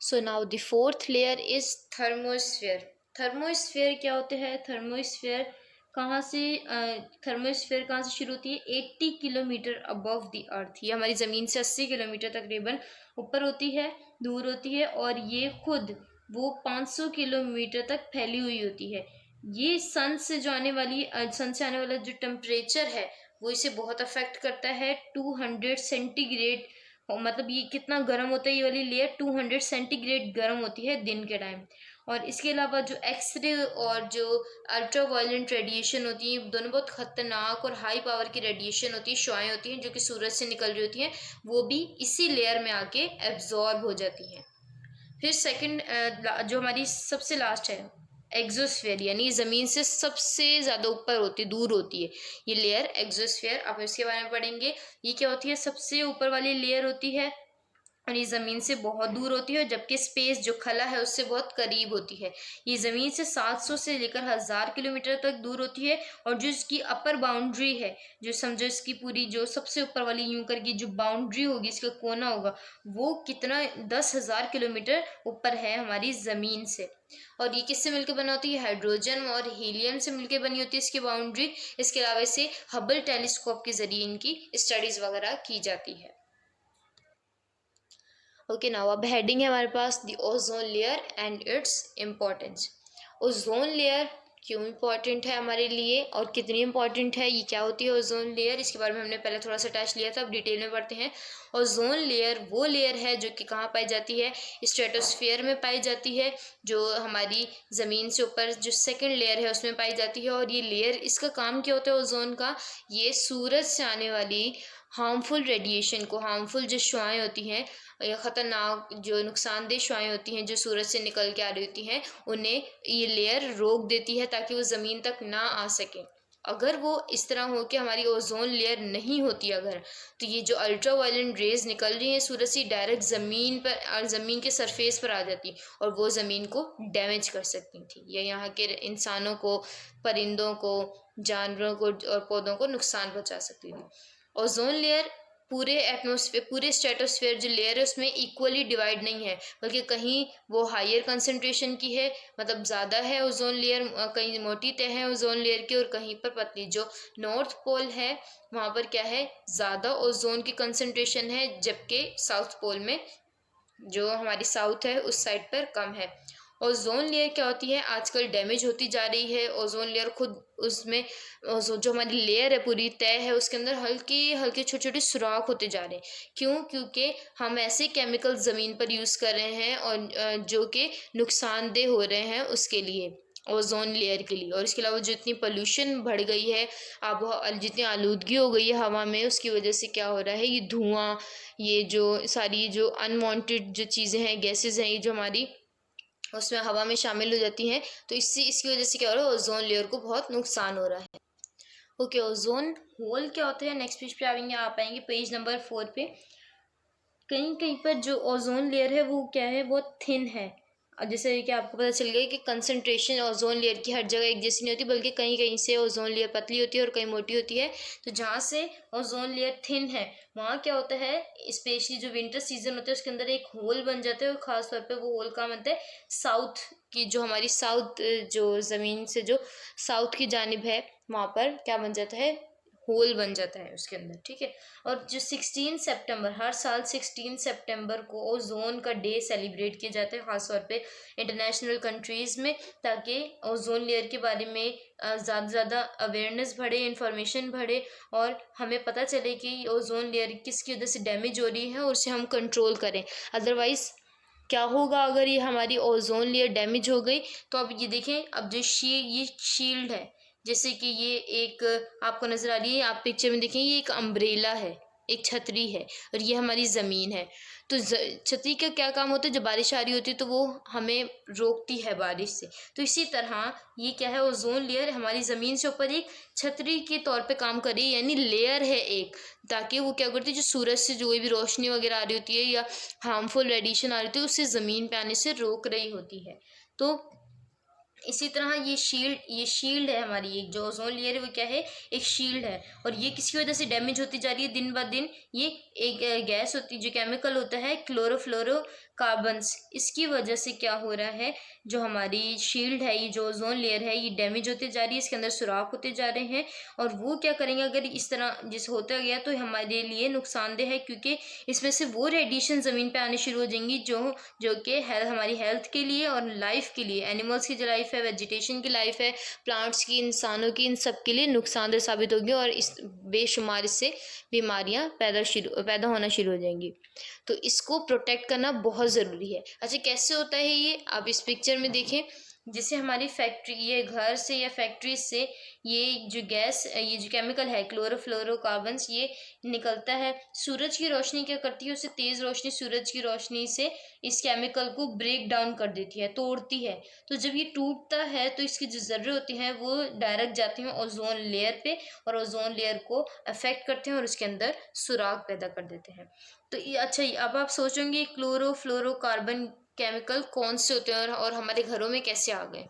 So now the fourth layer is thermosphere. Thermosphere क्या होते हैं? थर्मोस्फेयर कहाँ से शुरू होती है? 80 किलोमीटर अबव द अर्थ। ये हमारी ज़मीन से 80 किलोमीटर तकरीबन ऊपर होती है, दूर होती है, और ये खुद वो 500 किलोमीटर तक फैली हुई होती है। ये सन से आने वाला जो टेम्परेचर है वो इसे बहुत अफेक्ट करता है। 200 सेंटीग्रेड, मतलब ये कितना गर्म होता है, ये वाली लेयर 200 सेंटीग्रेड गर्म होती है दिन के टाइम। और इसके अलावा जो एक्सरे और जो अल्ट्रा वायलेंट रेडिएशन होती है, दोनों बहुत खतरनाक और हाई पावर की रेडिएशन होती है, शुआएं होती हैं जो कि सूरज से निकल रही होती हैं, वो भी इसी लेयर में आके एब्जॉर्ब हो जाती हैं। फिर सेकंड जो हमारी सबसे लास्ट है, एक्सोस्फेयर, यानी ज़मीन से सबसे ज़्यादा ऊपर होती है, दूर होती है ये लेयर, एक्सोस्फेयर। आप इसके बारे में पढ़ेंगे। ये क्या होती है? सबसे ऊपर वाली लेयर होती है और ये ज़मीन से बहुत दूर होती है, जबकि स्पेस जो खला है उससे बहुत करीब होती है। ये ज़मीन से 700 से लेकर 1000 किलोमीटर तक दूर होती है। और जो इसकी अपर बाउंड्री है, जो समझो इसकी पूरी जो सबसे ऊपर वाली यूं करके जो बाउंड्री होगी, इसका कोना होगा, वो कितना 10,000 किलोमीटर ऊपर है हमारी ज़मीन से। और ये किससे मिलकर बना होती है? हाइड्रोजन और हीलियम से मिलकर बनी होती है इसकी बाउंड्री। इसके अलावा इसे हबल टेलीस्कोप के ज़रिए इनकी स्टडीज़ वगैरह की जाती है। ओके, नाउ अब हेडिंग है हमारे पास the ozone layer and its importance. Ozone layer क्यों इम्पॉर्टेंट है हमारे लिए और कितनी इम्पॉर्टेंट है, ये क्या होती है ओजोन लेयर, इसके बारे में हमने पहले थोड़ा सा टच लिया था, अब डिटेल में पढ़ते हैं। ओजोन लेयर वो लेयर है जो कि कहाँ पाई जाती है? स्ट्रेटोस्फेयर में पाई जाती है, जो हमारी ज़मीन से ऊपर जो सेकंड लेयर है उसमें पाई जाती है। और ये लेयर, इसका काम क्या होता है ओजोन का? ये सूरज से आने वाली हार्मफुल रेडिएशन को, हार्मफुल जो शुआएं होती हैं या ख़तरनाक जो नुकसानदेह शुआएं होती हैं जो सूरज से निकल के आ रही होती हैं, उन्हें ये लेयर रोक देती है ताकि वो ज़मीन तक ना आ सके। अगर वो इस तरह हो कि हमारी ओजोन लेयर नहीं होती अगर, तो ये जो अल्ट्रा वायलेंट रेज निकल रही हैं सूरज से डायरेक्ट ज़मीन पर और ज़मीन के सरफेस पर आ जाती और वो ज़मीन को डैमेज कर सकती थी, या यहाँ के इंसानों को, परिंदों को, जानवरों को और पौधों को नुकसान पहुँचा सकती थी। ओजोन लेयर पूरे एटमॉस्फेयर, पूरे स्ट्रेटोस्फेयर जो लेयर है उसमें इक्वली डिवाइड नहीं है, बल्कि कहीं वो हायर कंसंट्रेशन की है, मतलब ज़्यादा है ओजोन लेयर, कहीं मोटी तह है ओजोन लेयर की और कहीं पर पतली। जो नॉर्थ पोल है वहाँ पर क्या है? ज़्यादा ओजोन की कंसंट्रेशन है, जबकि साउथ पोल में, जो हमारी साउथ है उस साइड पर कम है। ओजोन लेयर क्या होती है? आजकल डैमेज होती जा रही है ओजोन लेयर खुद, उसमें जो हमारी लेयर है पूरी तय है उसके अंदर हल्के हल्के छोटे छोटे सुराख होते जा रहे हैं। क्यों? क्योंकि हम ऐसे केमिकल ज़मीन पर यूज़ कर रहे हैं और जो कि नुकसानदेह हो रहे हैं उसके लिए, ओजोन लेयर के लिए। और इसके अलावा जितनी पोल्यूशन बढ़ गई है, अब जितनी आलूदगी हो गई है हवा में, उसकी वजह से क्या हो रहा है? ये धुआं, ये जो सारी जो अनवांटेड जो चीज़ें हैं, गैसेस हैं, ये जो हमारी उसमें हवा में शामिल हो जाती हैं, तो इसकी वजह से क्या हो रहा है? ओजोन लेयर को बहुत नुकसान हो रहा है। ओके, ओजोन होल क्या होता है? नेक्स्ट पेज पे आएंगे, आप आएंगे पेज नंबर 4 पे। कहीं कहीं पर जो ओजोन लेयर है वो क्या है? बहुत थिन है। और जैसे कि आपको पता चल गया कि कंसंट्रेशन ओजोन लेयर की हर जगह एक जैसी नहीं होती, बल्कि कहीं कहीं से ओजोन लेयर पतली होती है और कहीं मोटी होती है। तो जहाँ से ओजोन लेयर थिन है वहाँ क्या होता है? स्पेशली जो विंटर सीजन होता है उसके अंदर एक होल बन जाता है, और ख़ास तौर पे वो होल कहाँ बनता है? साउथ की, जो हमारी साउथ जो ज़मीन से जो साउथ की जानिब है वहाँ पर क्या बन जाता है? होल बन जाता है उसके अंदर, ठीक है। और जो 16 सितंबर, हर साल 16 सितंबर को ओजोन का डे सेलिब्रेट किया जाता है, ख़ास तौर पे इंटरनेशनल कंट्रीज़ में, ताकि ओजोन लेयर के बारे में ज़्यादा से ज़्यादा अवेयरनेस बढ़े, इंफॉर्मेशन बढ़े, और हमें पता चले कि ओजोन लेयर किसकी वजह से डैमेज हो रही है और उसे हम कंट्रोल करें। अदरवाइज़ क्या होगा अगर ये हमारी ओजोन लेयर डैमेज हो गई? तो अब ये देखें, अब जो ये शील्ड है, जैसे कि ये एक आपको नज़र आ रही है, आप पिक्चर में देखें, ये एक अम्ब्रेला है, एक छतरी है, और ये हमारी ज़मीन है। तो छतरी का क्या काम होता है? जब बारिश आ रही होती है तो वो हमें रोकती है बारिश से। तो इसी तरह ये क्या है? ओजोन लेयर हमारी ज़मीन से ऊपर एक छतरी के तौर पे काम कर रही है, यानी लेयर है एक, ताकि वो क्या करती है? जो सूरज से जो कोई भी रोशनी वगैरह आ रही होती है या हार्मफुल रेडिएशन आ रही होती है, उससे ज़मीन पे आने से रोक रही होती है। तो इसी तरह ये शील्ड है हमारी, एक जो ओजोन लेयर है वो क्या है? एक शील्ड है, और ये किसकी वजह से डैमेज होती जा रही है दिन ब दिन? ये एक गैस होती है, जो केमिकल होता है क्लोरोफ्लोरोकार्बन्स, इसकी वजह से क्या हो रहा है, जो हमारी शील्ड है, ये जो ओजोन लेयर है, ये डैमेज होते जा रही है, इसके अंदर सुराख होते जा रहे हैं। और वो क्या करेंगे, अगर इस तरह जिस होता गया तो हमारे लिए नुकसानदेह है, क्योंकि इसमें से वो रेडिएशन ज़मीन पे आने शुरू हो जाएंगी जो जो कि हमारी हेल्थ के लिए और लाइफ के लिए, एनिमल्स की जो लाइफ है, वेजिटेशन की लाइफ है, प्लांट्स की, इंसानों की, इन सब के लिए नुकसानदेह साबित होगी और इस बेशुमार इससे बीमारियां पैदा होना शुरू हो जाएंगी। तो इसको प्रोटेक्ट करना बहुत ज़रूरी है। अच्छा, कैसे होता है ये, आप इस पिक्चर में देखें। जैसे हमारी फैक्ट्री, ये घर से या फैक्ट्री से ये जो गैस, ये जो केमिकल है क्लोरोफ्लोरोकार्बन्स, ये निकलता है। सूरज की रोशनी क्या करती है, उसे तेज़ रोशनी सूरज की रोशनी से इस केमिकल को ब्रेक डाउन कर देती है, तोड़ती है। तो जब ये टूटता है तो इसकी जो ज़र्रे होती हैं वो डायरेक्ट जाती हैं ओजोन लेयर पे और ओजोन लेयर को अफेक्ट करते हैं और उसके अंदर सुराख पैदा कर देते हैं। तो ये अच्छा, अब आप सोचेंगे क्लोरोफ्लोरोकार्बन केमिकल कौन से होते हैं और हमारे घरों में कैसे आ गए।